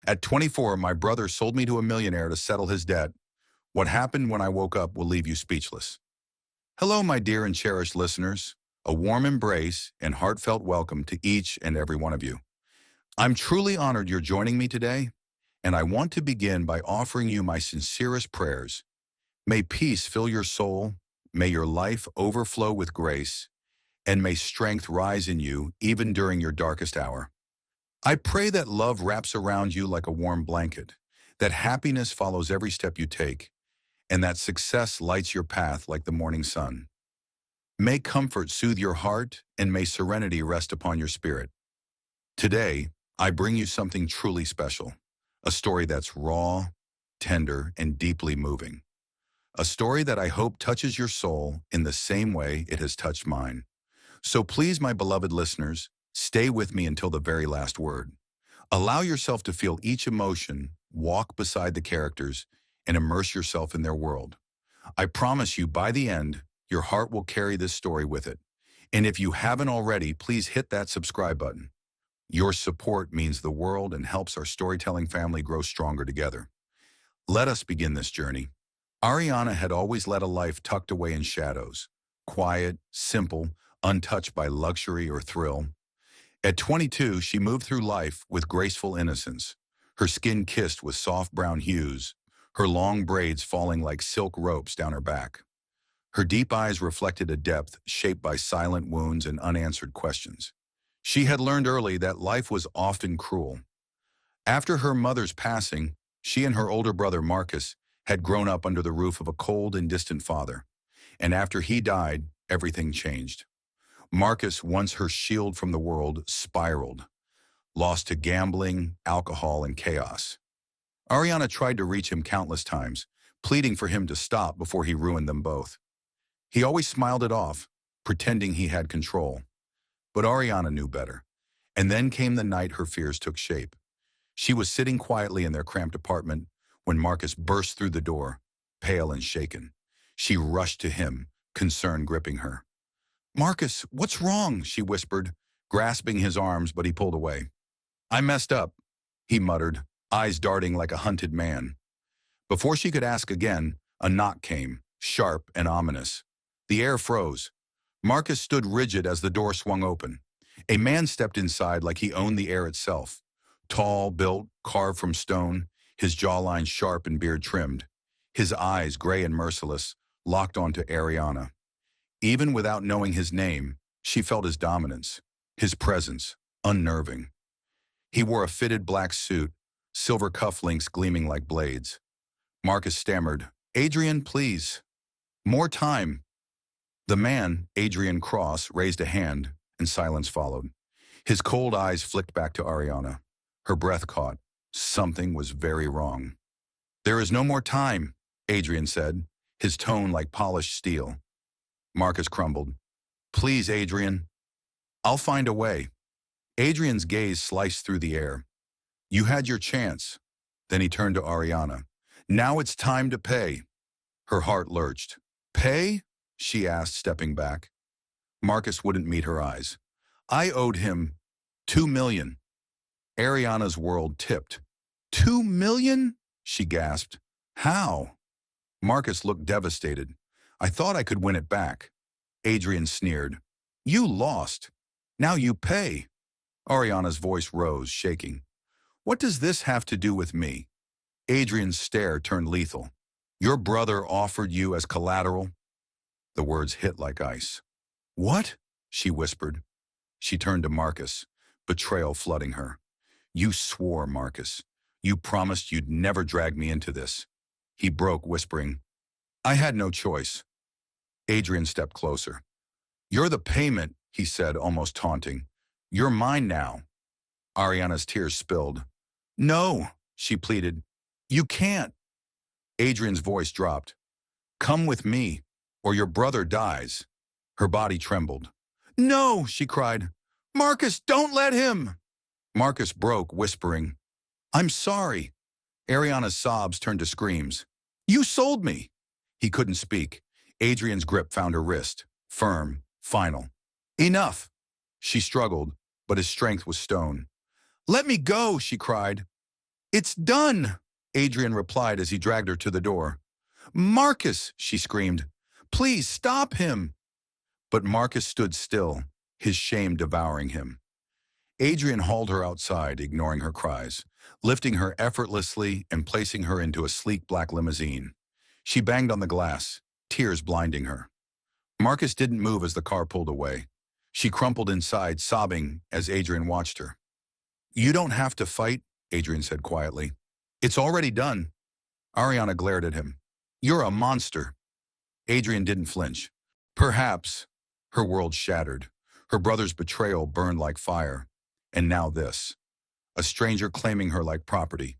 At 24, my brother sold me to a millionaire to settle his debt. What happened when I woke up will leave you speechless. Hello, my dear and cherished listeners. A warm embrace and heartfelt welcome to each and every one of you. I'm truly honored you're joining me today, and I want to begin by offering you my sincerest prayers. May peace fill your soul, may your life overflow with grace, and may strength rise in you even during your darkest hour. I pray that love wraps around you like a warm blanket, that happiness follows every step you take, and that success lights your path like the morning sun. May comfort soothe your heart, and may serenity rest upon your spirit. Today, I bring you something truly special, a story that's raw, tender, and deeply moving. A story that I hope touches your soul in the same way it has touched mine. So please, my beloved listeners, stay with me until the very last word. Allow yourself to feel each emotion, walk beside the characters, and immerse yourself in their world. I promise you, by the end, your heart will carry this story with it. And if you haven't already, please hit that subscribe button. Your support means the world and helps our storytelling family grow stronger together. Let us begin this journey. Ariana had always led a life tucked away in shadows, quiet, simple, untouched by luxury or thrill. At 22, she moved through life with graceful innocence, her skin kissed with soft brown hues, her long braids falling like silk ropes down her back. Her deep eyes reflected a depth shaped by silent wounds and unanswered questions. She had learned early that life was often cruel. After her mother's passing, she and her older brother Marcus had grown up under the roof of a cold and distant father. And after he died, everything changed. Marcus, once her shield from the world, spiraled, lost to gambling, alcohol, and chaos. Ariana tried to reach him countless times, pleading for him to stop before he ruined them both. He always smiled it off, pretending he had control. But Ariana knew better. And then came the night her fears took shape. She was sitting quietly in their cramped apartment when Marcus burst through the door, pale and shaken. She rushed to him, concern gripping her. "Marcus, what's wrong?" she whispered, grasping his arms, but he pulled away. "I messed up," he muttered, eyes darting like a hunted man. Before she could ask again, a knock came, sharp and ominous. The air froze. Marcus stood rigid as the door swung open. A man stepped inside like he owned the air itself. Tall, built, carved from stone, his jawline sharp and beard trimmed. His eyes, gray and merciless, locked onto Ariana. Even without knowing his name, she felt his dominance, his presence, unnerving. He wore a fitted black suit, silver cufflinks gleaming like blades. Marcus stammered, "Adrian, please." "More time." The man, Adrian Cross, raised a hand, and silence followed. His cold eyes flicked back to Ariana. Her breath caught. Something was very wrong. "There is no more time," Adrian said, his tone like polished steel. Marcus crumbled. "Please, Adrian." "I'll find a way." Adrian's gaze sliced through the air. "You had your chance." Then he turned to Ariana. "Now it's time to pay." Her heart lurched. "Pay?" she asked, stepping back. Marcus wouldn't meet her eyes. "I owed him $2 million. Ariana's world tipped. $2 million? She gasped. "How?" Marcus looked devastated. "I thought I could win it back." Adrian sneered. "You lost. Now you pay." Ariana's voice rose, shaking. "What does this have to do with me?" Adrian's stare turned lethal. "Your brother offered you as collateral?" The words hit like ice. "What?" she whispered. She turned to Marcus, betrayal flooding her. "You swore, Marcus. You promised you'd never drag me into this." He broke, whispering, "I had no choice." Adrian stepped closer. "You're the payment," he said, almost taunting. "You're mine now." Ariana's tears spilled. "No," she pleaded. "You can't." Adrian's voice dropped. "Come with me, or your brother dies." Her body trembled. "No," she cried. "Marcus, don't let him." Marcus broke, whispering, "I'm sorry." Ariana's sobs turned to screams. "You sold me." He couldn't speak. Adrian's grip found her wrist, firm, final. "Enough." She struggled, but his strength was stone. "Let me go," she cried. It's done, Adrian replied as he dragged her to the door. Marcus, she screamed. Please stop him. But Marcus stood still, his shame devouring him. Adrian hauled her outside, ignoring her cries, lifting her effortlessly and placing her into a sleek black limousine. She banged on the glass, tears blinding her. Marcus didn't move as the car pulled away. She crumpled inside, sobbing as Adrian watched her. You don't have to fight, Adrian said quietly. It's already done. Ariana glared at him. You're a monster. Adrian didn't flinch. Perhaps. Her world shattered. Her brother's betrayal burned like fire. And now this. A stranger claiming her like property.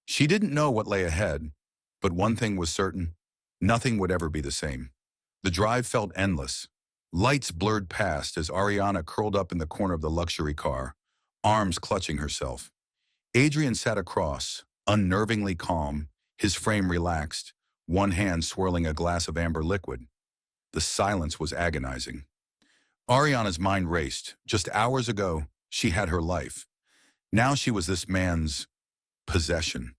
She didn't know what lay ahead, but one thing was certain. Nothing would ever be the same. The drive felt endless. Lights blurred past as Ariana curled up in the corner of the luxury car, arms clutching herself. Adrian sat across, unnervingly calm, his frame relaxed, one hand swirling a glass of amber liquid. The silence was agonizing. Ariana's mind raced. Just hours ago, she had her life. Now she was this man's possession.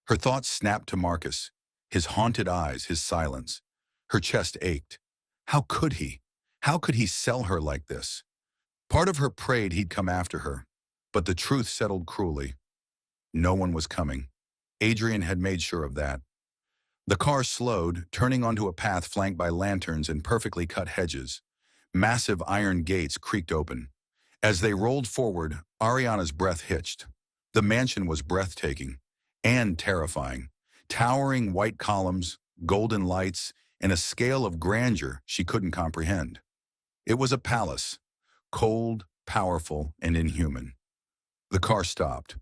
Her thoughts snapped to Marcus, his haunted eyes, his silence. Her chest ached. How could he? How could he sell her like this? Part of her prayed he'd come after her, but the truth settled cruelly. No one was coming. Adrian had made sure of that. The car slowed, turning onto a path flanked by lanterns and perfectly cut hedges. Massive iron gates creaked open. As they rolled forward, Ariana's breath hitched. The mansion was breathtaking and terrifying. Towering white columns, golden lights, and a scale of grandeur she couldn't comprehend. It was a palace, cold, powerful, and inhuman. The car stopped.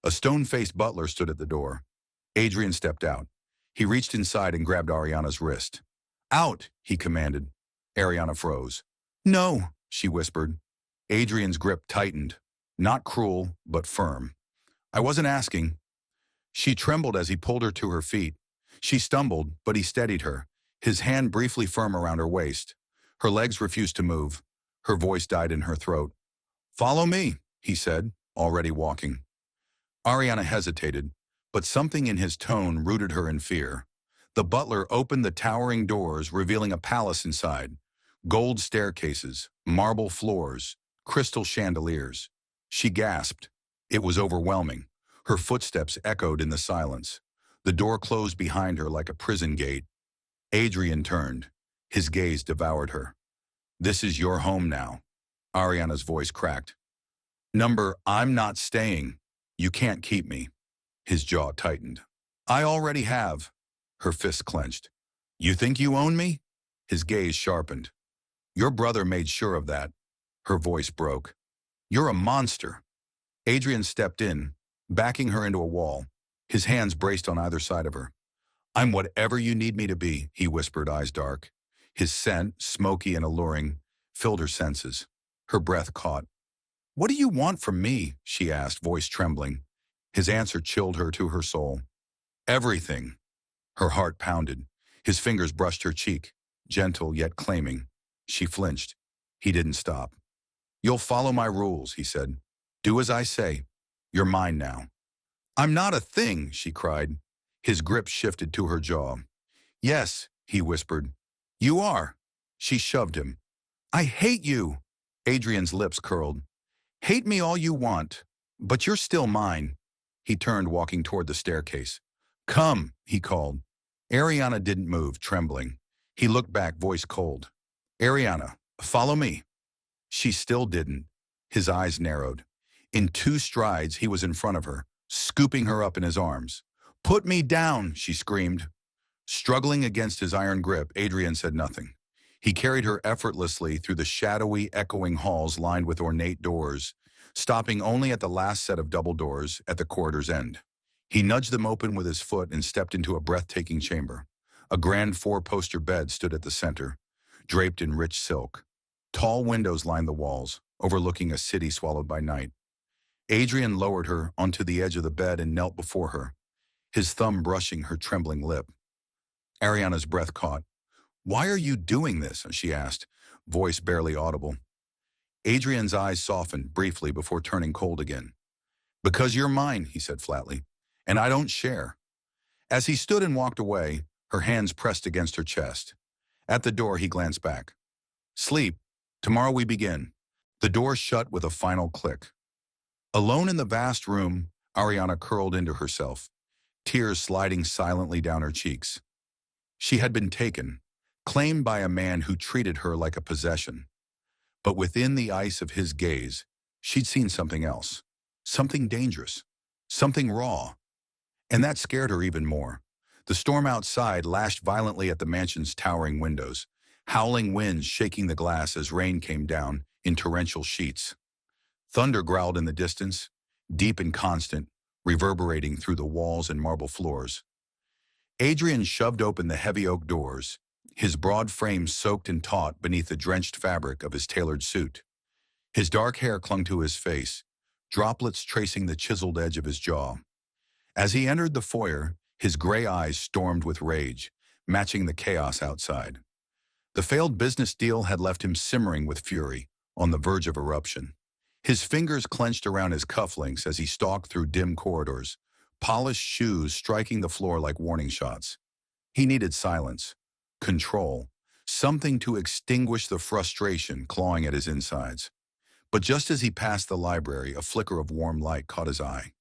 A stone-faced butler stood at the door. Adrian stepped out. He reached inside and grabbed Ariana's wrist. Out, he commanded. Ariana froze. No, she whispered. Adrian's grip tightened. Not cruel, but firm. I wasn't asking. She trembled as he pulled her to her feet. She stumbled, but he steadied her, his hand briefly firm around her waist. Her legs refused to move. Her voice died in her throat. Follow me, he said, already walking. Ariana hesitated, but something in his tone rooted her in fear. The butler opened the towering doors, revealing a palace inside. Gold staircases, marble floors, crystal chandeliers. She gasped. It was overwhelming. Her footsteps echoed in the silence. The door closed behind her like a prison gate. Adrian turned. His gaze devoured her. This is your home now. Ariana's voice cracked. I'm not staying. You can't keep me. His jaw tightened. I already have. Her fist clenched. You think you own me? His gaze sharpened. Your brother made sure of that. Her voice broke. You're a monster. Adrian stepped in, backing her into a wall. His hands braced on either side of her. I'm whatever you need me to be, he whispered, eyes dark. His scent, smoky and alluring, filled her senses. Her breath caught. What do you want from me? She asked, voice trembling. His answer chilled her to her soul. Everything. Her heart pounded. His fingers brushed her cheek, gentle yet claiming. She flinched. He didn't stop. You'll follow my rules, he said. Do as I say. You're mine now. I'm not a thing, she cried. His grip shifted to her jaw. Yes, he whispered. You are. She shoved him. I hate you. Adrian's lips curled. Hate me all you want, but you're still mine. He turned, walking toward the staircase. Come, he called. Ariana didn't move, trembling. He looked back, voice cold. Ariana, follow me. She still didn't. His eyes narrowed. In 2 strides, he was in front of her, scooping her up in his arms. Put me down, she screamed. Struggling against his iron grip, Adrian said nothing. He carried her effortlessly through the shadowy, echoing halls lined with ornate doors, stopping only at the last set of double doors at the corridor's end. He nudged them open with his foot and stepped into a breathtaking chamber. A grand 4-poster bed stood at the center, draped in rich silk. Tall windows lined the walls, overlooking a city swallowed by night. Adrian lowered her onto the edge of the bed and knelt before her, his thumb brushing her trembling lip. Ariana's breath caught. Why are you doing this? She asked, voice barely audible. Adrian's eyes softened briefly before turning cold again. Because you're mine, he said flatly. and I don't share. As he stood and walked away, her hands pressed against her chest. At the door, he glanced back. Sleep. Tomorrow we begin. The door shut with a final click. Alone in the vast room, Ariana curled into herself, tears sliding silently down her cheeks. She had been taken, claimed by a man who treated her like a possession. But within the ice of his gaze, she'd seen something else, something dangerous, something raw. And that scared her even more. The storm outside lashed violently at the mansion's towering windows, howling winds shaking the glass as rain came down in torrential sheets. Thunder growled in the distance, deep and constant, reverberating through the walls and marble floors. Adrian shoved open the heavy oak doors, his broad frame soaked and taut beneath the drenched fabric of his tailored suit. His dark hair clung to his face, droplets tracing the chiseled edge of his jaw. As he entered the foyer, his gray eyes stormed with rage, matching the chaos outside. The failed business deal had left him simmering with fury, on the verge of eruption. His fingers clenched around his cufflinks as he stalked through dim corridors, polished shoes striking the floor like warning shots. He needed silence, control, something to extinguish the frustration clawing at his insides. But just as he passed the library, a flicker of warm light caught his eye.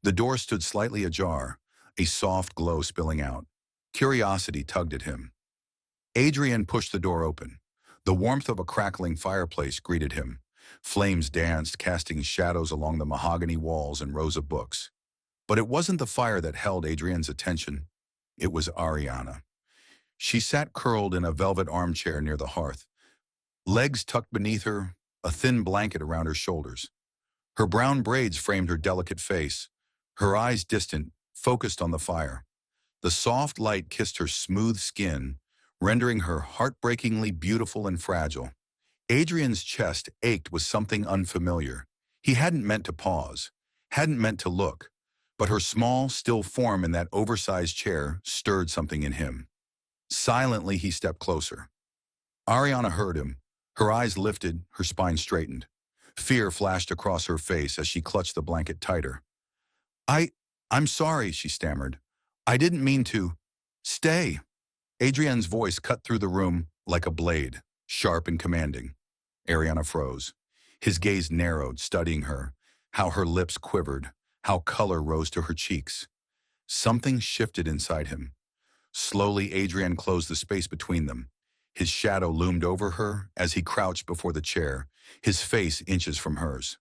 The door stood slightly ajar, a soft glow spilling out. Curiosity tugged at him. Adrian pushed the door open. The warmth of a crackling fireplace greeted him. Flames danced, casting shadows along the mahogany walls and rows of books. But it wasn't the fire that held Adrian's attention. It was Ariana. She sat curled in a velvet armchair near the hearth, legs tucked beneath her, a thin blanket around her shoulders. Her brown braids framed her delicate face, her eyes distant, focused on the fire. The soft light kissed her smooth skin, rendering her heartbreakingly beautiful and fragile. Adrian's chest ached with something unfamiliar. He hadn't meant to pause, hadn't meant to look, but her small, still form in that oversized chair stirred something in him. Silently, he stepped closer. Ariana heard him. Her eyes lifted, her spine straightened. Fear flashed across her face as she clutched the blanket tighter. I'm sorry, she stammered. I didn't mean to. Stay. Adrian's voice cut through the room like a blade, sharp and commanding. Ariana froze. His gaze narrowed, studying her, how her lips quivered, how color rose to her cheeks. Something shifted inside him. Slowly, Adrian closed the space between them. His shadow loomed over her as he crouched before the chair, his face inches from hers.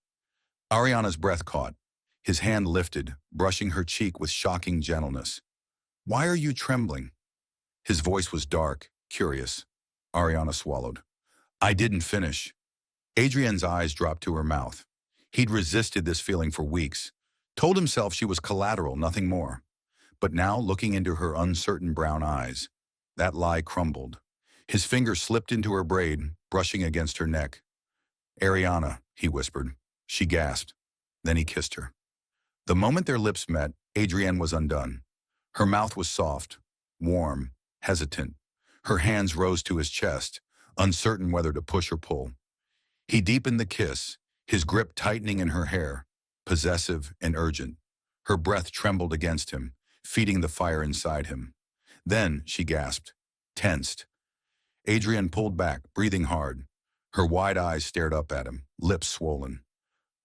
Ariana's breath caught. His hand lifted, brushing her cheek with shocking gentleness. Why are you trembling? His voice was dark, curious. Ariana swallowed. I didn't finish. Adrian's eyes dropped to her mouth. He'd resisted this feeling for weeks, told himself she was collateral, nothing more. But now, looking into her uncertain brown eyes, that lie crumbled. His finger slipped into her braid, brushing against her neck. Ariana, he whispered. She gasped. Then he kissed her. The moment their lips met, Adrienne was undone. Her mouth was soft, warm, hesitant. Her hands rose to his chest, uncertain whether to push or pull. He deepened the kiss, his grip tightening in her hair, possessive and urgent. Her breath trembled against him, feeding the fire inside him. Then she gasped, tensed. Adrienne pulled back, breathing hard. Her wide eyes stared up at him, lips swollen.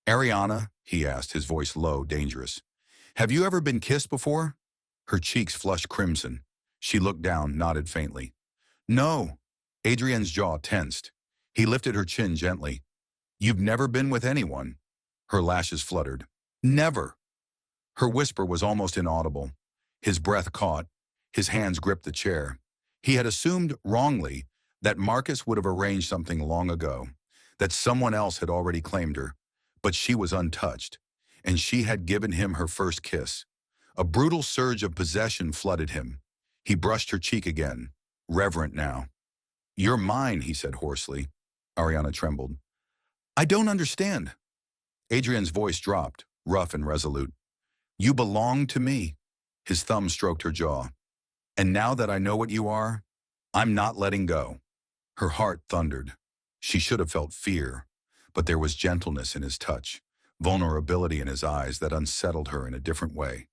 Ariana, he asked, his voice low, dangerous. Have you ever been kissed before? Her cheeks flushed crimson. She looked down, nodded faintly. No. Adrienne's jaw tensed. He lifted her chin gently. You've never been with anyone. Her lashes fluttered. Never. Her whisper was almost inaudible. His breath caught. His hands gripped the chair. He had assumed, wrongly, that Marcus would have arranged something long ago, that someone else had already claimed her. But she was untouched, and she had given him her first kiss. A brutal surge of possession flooded him. He brushed her cheek again, reverent now. You're mine, he said hoarsely. Ariana trembled. I don't understand. Adrian's voice dropped, rough and resolute. You belong to me. His thumb stroked her jaw. And now that I know what you are, I'm not letting go. Her heart thundered. She should have felt fear, but there was gentleness in his touch, vulnerability in his eyes that unsettled her in a different way.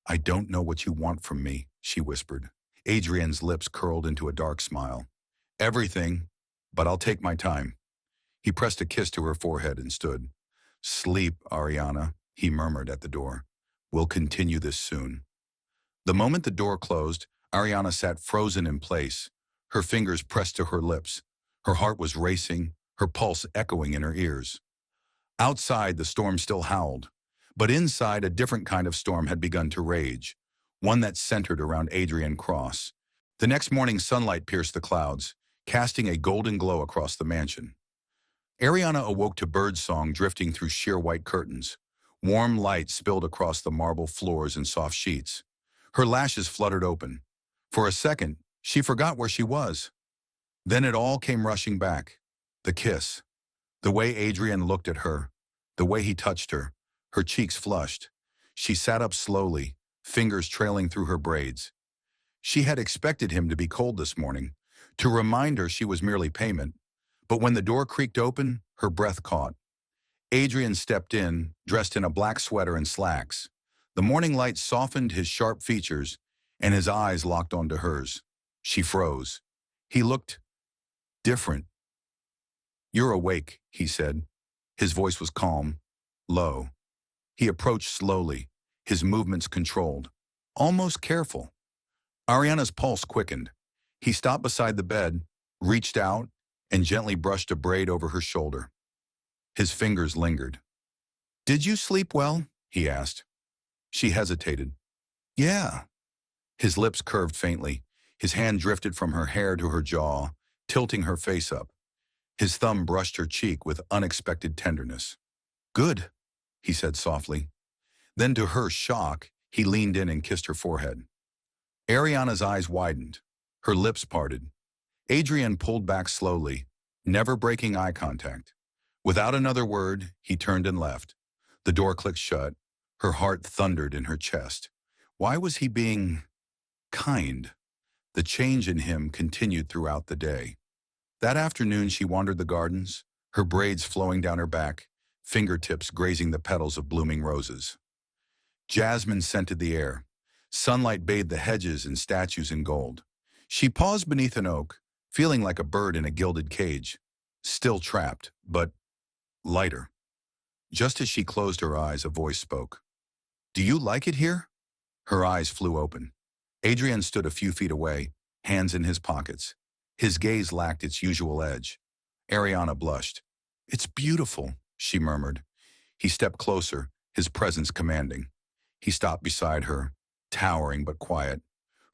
I don't know what you want from me, she whispered. Adrian's lips curled into a dark smile. Everything, but I'll take my time. He pressed a kiss to her forehead and stood. Sleep, Ariana, he murmured at the door. We'll continue this soon. The moment the door closed, Ariana sat frozen in place, her fingers pressed to her lips. Her heart was racing, her pulse echoing in her ears. Outside, the storm still howled, but inside, a different kind of storm had begun to rage, one that centered around Adrian Cross. The next morning, sunlight pierced the clouds, casting a golden glow across the mansion. Ariana awoke to birdsong drifting through sheer white curtains. Warm light spilled across the marble floors and soft sheets. Her lashes fluttered open. For a second, she forgot where she was. Then it all came rushing back. The kiss. The way Adrian looked at her. The way he touched her. Her cheeks flushed. She sat up slowly, fingers trailing through her braids. She had expected him to be cold this morning, to remind her she was merely payment. But when the door creaked open, her breath caught. Adrian stepped in, dressed in a black sweater and slacks. The morning light softened his sharp features, and his eyes locked onto hers. She froze. He looked different. You're awake, he said. His voice was calm, low. He approached slowly, his movements controlled, almost careful. Ariana's pulse quickened. He stopped beside the bed, reached out, and gently brushed a braid over her shoulder. His fingers lingered. Did you sleep well? He asked. She hesitated. Yeah. His lips curved faintly. His hand drifted from her hair to her jaw, tilting her face up. His thumb brushed her cheek with unexpected tenderness. Good, he said softly. Then to her shock, he leaned in and kissed her forehead. Ariana's eyes widened. Her lips parted. Adrian pulled back slowly, never breaking eye contact. Without another word, he turned and left. The door clicked shut. Her heart thundered in her chest. Why was he being kind? The change in him continued throughout the day. That afternoon, she wandered the gardens, her braids flowing down her back, fingertips grazing the petals of blooming roses. Jasmine scented the air. Sunlight bathed the hedges and statues in gold. She paused beneath an oak, feeling like a bird in a gilded cage, still trapped, but lighter. Just as she closed her eyes, a voice spoke. Do you like it here? Her eyes flew open. Adrian stood a few feet away, hands in his pockets. His gaze lacked its usual edge. Ariana blushed. It's beautiful, she murmured. He stepped closer, his presence commanding. He stopped beside her, towering but quiet.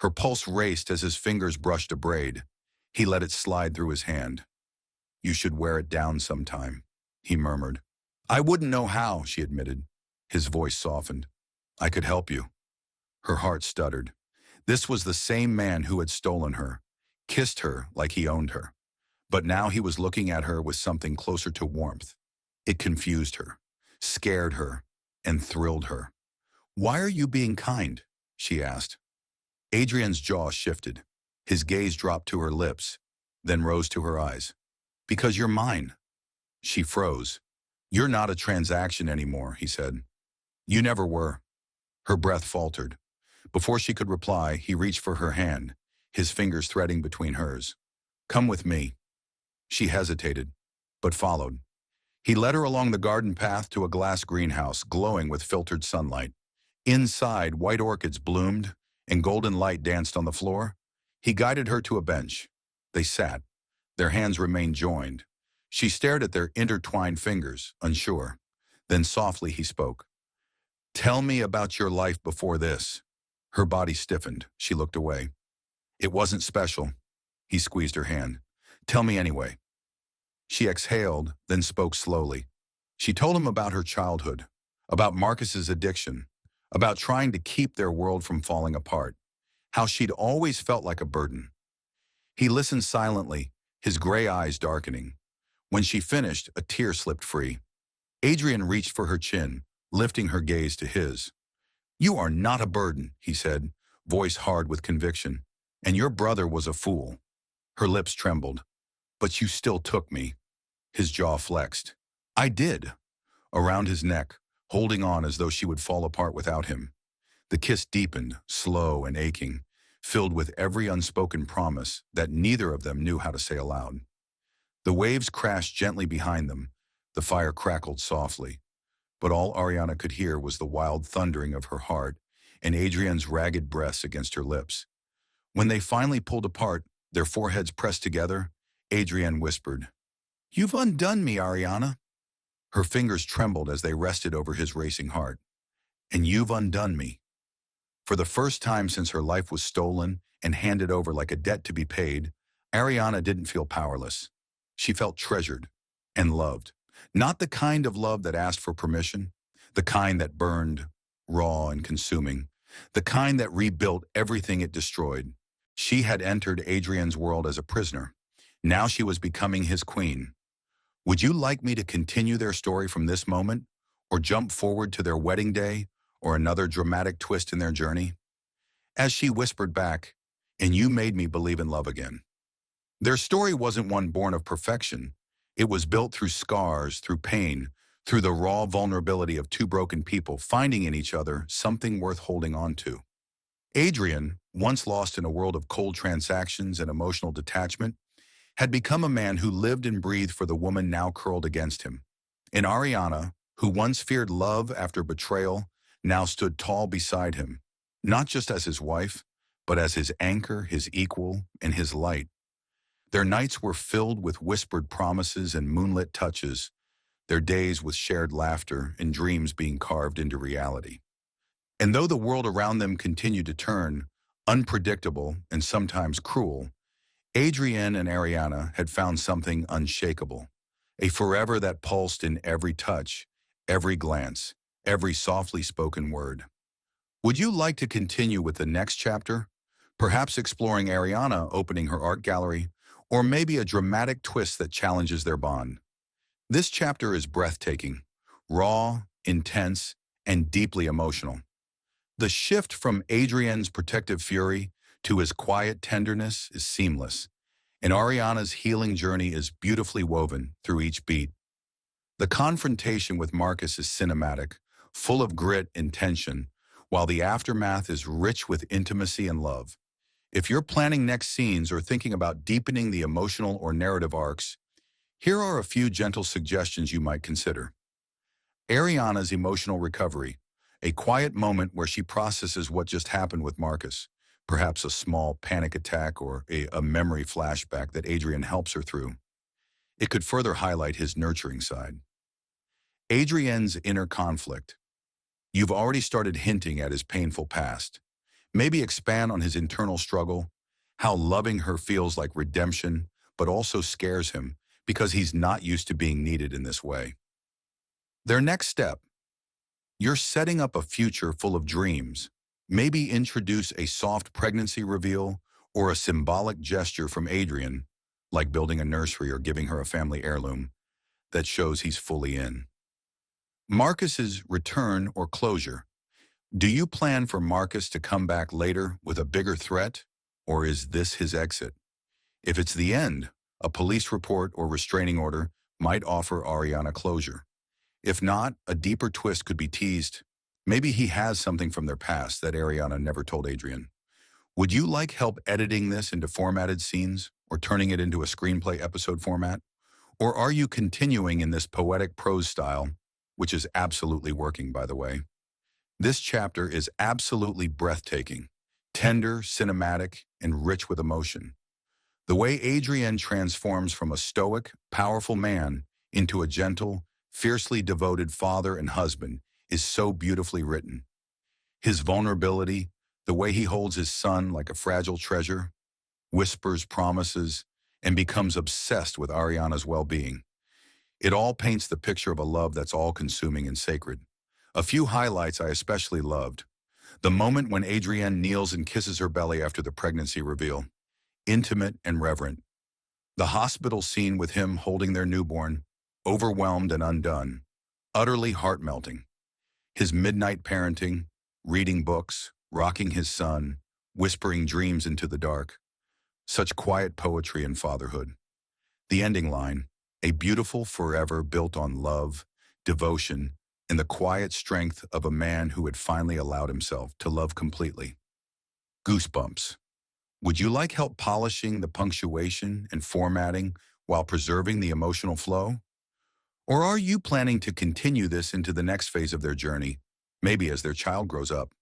Her pulse raced as his fingers brushed a braid. He let it slide through his hand. You should wear it down sometime, he murmured. I wouldn't know how, she admitted. His voice softened. I could help you. Her heart stuttered. This was the same man who had stolen her, kissed her like he owned her. But now he was looking at her with something closer to warmth. It confused her, scared her, and thrilled her. Why are you being kind? She asked. Adrian's jaw shifted. His gaze dropped to her lips, then rose to her eyes. Because you're mine. She froze. You're not a transaction anymore, he said. You never were. Her breath faltered. Before she could reply, he reached for her hand, his fingers threading between hers. Come with me. She hesitated, but followed. He led her along the garden path to a glass greenhouse glowing with filtered sunlight. Inside, white orchids bloomed, and golden light danced on the floor. He guided her to a bench. They sat. Their hands remained joined. She stared at their intertwined fingers, unsure. Then softly he spoke. Tell me about your life before this. Her body stiffened. She looked away. It wasn't special. He squeezed her hand. Tell me anyway. She exhaled, then spoke slowly. She told him about her childhood, about Marcus's addiction, about trying to keep their world from falling apart, how she'd always felt like a burden. He listened silently, his gray eyes darkening. When she finished, a tear slipped free. Adrian reached for her chin, lifting her gaze to his. You are not a burden, he said, voice hard with conviction. And your brother was a fool. Her lips trembled. But you still took me. His jaw flexed. I did. Around his neck, holding on as though she would fall apart without him. The kiss deepened, slow and aching, filled with every unspoken promise that neither of them knew how to say aloud. The waves crashed gently behind them, the fire crackled softly, but all Ariana could hear was the wild thundering of her heart and Adrienne's ragged breaths against her lips. When they finally pulled apart, their foreheads pressed together, Adrienne whispered, "You've undone me, Ariana." Her fingers trembled as they rested over his racing heart. "And you've undone me." For the first time since her life was stolen and handed over like a debt to be paid, Ariana didn't feel powerless. She felt treasured and loved. Not the kind of love that asked for permission, the kind that burned, raw and consuming, the kind that rebuilt everything it destroyed. She had entered Adrienne's world as a prisoner. Now she was becoming his queen. Would you like me to continue their story from this moment, or jump forward to their wedding day, or another dramatic twist in their journey? As she whispered back, "And you made me believe in love again." Their story wasn't one born of perfection. It was built through scars, through pain, through the raw vulnerability of two broken people finding in each other something worth holding on to. Adrian, once lost in a world of cold transactions and emotional detachment, had become a man who lived and breathed for the woman now curled against him. And Ariana, who once feared love after betrayal, now stood tall beside him, not just as his wife, but as his anchor, his equal, and his light. Their nights were filled with whispered promises and moonlit touches, their days with shared laughter and dreams being carved into reality. And though the world around them continued to turn, unpredictable and sometimes cruel, Adrienne and Ariana had found something unshakable, a forever that pulsed in every touch, every glance, every softly spoken word. Would you like to continue with the next chapter? Perhaps exploring Ariana opening her art gallery, or maybe a dramatic twist that challenges their bond. This chapter is breathtaking, raw, intense, and deeply emotional. The shift from Adrienne's protective fury to his quiet tenderness is seamless, and Ariana's healing journey is beautifully woven through each beat. The confrontation with Marcus is cinematic, full of grit and tension, while the aftermath is rich with intimacy and love. If you're planning next scenes or thinking about deepening the emotional or narrative arcs, here are a few gentle suggestions you might consider. Ariana's emotional recovery, a quiet moment where she processes what just happened with Marcus, perhaps a small panic attack or a memory flashback that Adrienne helps her through. It could further highlight his nurturing side. Adrienne's inner conflict. You've already started hinting at his painful past. Maybe expand on his internal struggle, how loving her feels like redemption, but also scares him because he's not used to being needed in this way. Their next step. You're setting up a future full of dreams. Maybe introduce a soft pregnancy reveal or a symbolic gesture from Adrienne, like building a nursery or giving her a family heirloom, that shows he's fully in. Marcus's return or closure. Do you plan for Marcus to come back later with a bigger threat, or is this his exit? If it's the end, a police report or restraining order might offer Ariana closure. If not, a deeper twist could be teased. Maybe he has something from their past that Ariana never told Adrienne. Would you like help editing this into formatted scenes or turning it into a screenplay episode format? Or are you continuing in this poetic prose style, which is absolutely working, by the way? This chapter is absolutely breathtaking, tender, cinematic, and rich with emotion. The way Adrienne transforms from a stoic, powerful man into a gentle, fiercely devoted father and husband is so beautifully written. His vulnerability, the way he holds his son like a fragile treasure, whispers promises, and becomes obsessed with Ariana's well-being. It all paints the picture of a love that's all-consuming and sacred. A few highlights I especially loved. The moment when Adrienne kneels and kisses her belly after the pregnancy reveal. Intimate and reverent. The hospital scene with him holding their newborn, overwhelmed and undone. Utterly heart-melting. His midnight parenting, reading books, rocking his son, whispering dreams into the dark. Such quiet poetry in fatherhood. The ending line, a beautiful forever built on love, devotion, in the quiet strength of a man who had finally allowed himself to love completely. Goosebumps. Would you like help polishing the punctuation and formatting while preserving the emotional flow? Or are you planning to continue this into the next phase of their journey, maybe as their child grows up?